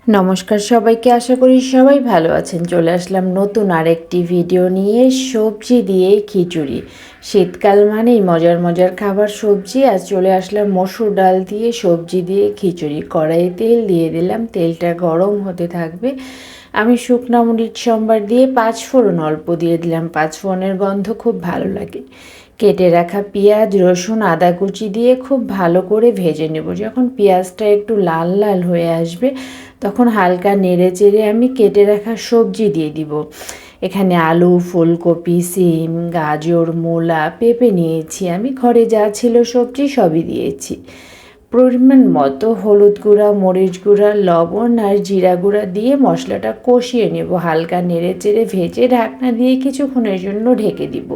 নমস্কার সবাইকে, আশা করি সবাই ভালো আছেন। চলে আসলাম নতুন আরেকটি ভিডিও নিয়ে। সবজি দিয়ে খিচুড়ি, শীতকাল মানেই মজার মজার খাবার সবজি। আজ চলে আসলাম মসুর ডাল দিয়ে সবজি দিয়ে খিচুড়ি। কড়াইয়ে তেল দিয়ে দিলাম, তেলটা গরম হতে থাকবে। আমি শুকনো মরিচ সম্বার দিয়ে পাঁচফোড়ন অল্প দিয়ে দিলাম, পাঁচফোড়নের গন্ধ খুব ভালো লাগে। কেটে রাখা পেঁয়াজ, রসুন, আদা কুচি দিয়ে খুব ভালো করে ভেজে নেব। যখন পেঁয়াজটা একটু লাল লাল হয়ে আসবে তখন হালকা নেড়ে চেড়ে আমি কেটে রাখা সবজি দিয়ে দিব। এখানে আলু, ফুলকপি, সিম, গাজর, মূলা, পেঁপে নিয়েছি। আমি ঘরে যা ছিল সবজি সবই দিয়েছি। পরিমাণ মতো হলুদ গুঁড়া, মরিচ গুঁড়া, লবণ আর জিরা গুঁড়া দিয়ে মশলাটা কষিয়ে নেব। হালকা নেড়ে চেড়ে ভেজে ঢাকনা দিয়ে কিছুক্ষণের জন্য ঢেকে দিব।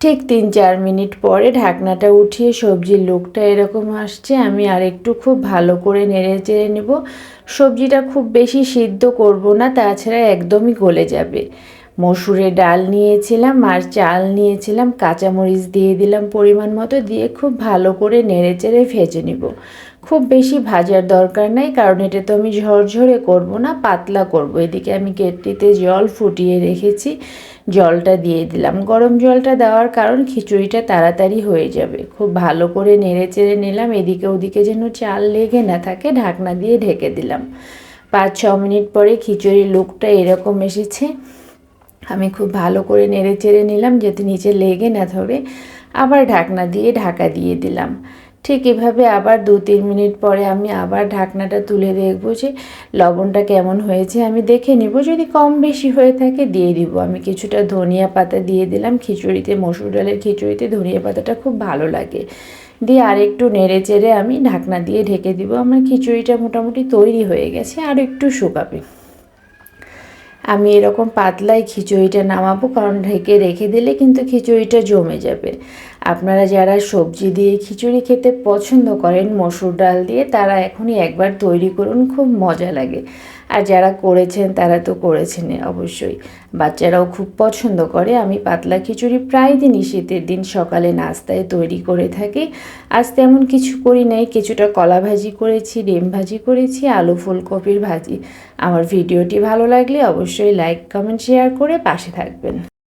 ঠিক 3-4 মিনিট পরে ঢাকনাটা উঠিয়ে সবজির লুকটা এরকম আসছে। আমি আর একটু খুব ভালো করে নেড়ে চেড়ে নেব। সবজিটা খুব বেশি সিদ্ধ করব না, তাছাড়া একদমই গলে যাবে। মসুরের ডাল নিয়েছিলাম আর চাল নিয়েছিলাম, কাঁচামরিচ দিয়ে দিলাম পরিমাণ মতো, দিয়ে খুব ভালো করে নেড়ে চেড়ে ভেজে নেব। খুব বেশি ভাজার দরকার নাই, কারণ এটা তো আমি ঝরঝরে করব না, পাতলা করব। এদিকে আমি কেটলিতে জল ফুটিয়ে রেখেছি, জলটা দিয়ে দিলাম। গরম জলটা দেওয়ার কারণ খিচুড়িটা তাড়াতাড়ি হয়ে যাবে। খুব ভালো করে নেড়ে চেড়ে নিলাম, এদিকে ওদিকে যেন চাল লেগে না থাকে। ঢাকনা দিয়ে ঢেকে দিলাম। 5-6 মিনিট পরে খিচুড়ির লুকটা এরকম এসেছে। আমি খুব ভালো করে নেড়ে চেড়ে নিলাম যাতে নিচে লেগে না ধরে। আবার ঢাকনা দিয়ে ঢাকা দিয়ে দিলাম। ঠিক এভাবে আবার 2-3 মিনিট পরে আমি আবার ঢাকনাটা তুলে দেখব যে লবণটা কেমন হয়েছে। আমি দেখে নেব, যদি কম বেশি হয়ে থাকে দিয়ে দিব। আমি কিছুটা ধনিয়া পাতা দিয়ে দিলাম। খিচুড়িতে, মসুর ডালের খিচুড়িতে ধনিয়া পাতাটা খুব ভালো লাগে। দিয়ে আর একটু নেড়ে চেড়ে আমি ঢাকনা দিয়ে ঢেকে দিব। আমার খিচুড়িটা মোটামুটি তৈরি হয়ে গেছে, আর একটু শুকাবে। আমি এরকম পাতলাই খিচুড়িটা নামাবো, কারণ ঢেকে রেখে দিলে কিন্তু খিচুড়িটা জমে যাবে। আপনারা যারা সবজি দিয়ে খিচুড়ি খেতে পছন্দ করেন মসুর ডাল দিয়ে, তারা এখনই একবার তৈরি করুন, খুব মজা লাগে। আর যারা করেছেন তারা তো করেছেন অবশ্যই, বাচ্চারাও খুব পছন্দ করে। আমি পাতলা খিচুড়ি প্রায় দিনই শীতের দিন সকালে নাস্তায় তৈরি করে থাকি। আজ তেমন কিছু করি নাই, কিছুটা কলা ভাজি করেছি, ডিম ভাজি করেছি, আলু ফুলকপির ভাজি। আমার ভিডিওটি ভালো লাগলে অবশ্যই লাইক, কমেন্ট, শেয়ার করে পাশে থাকবেন।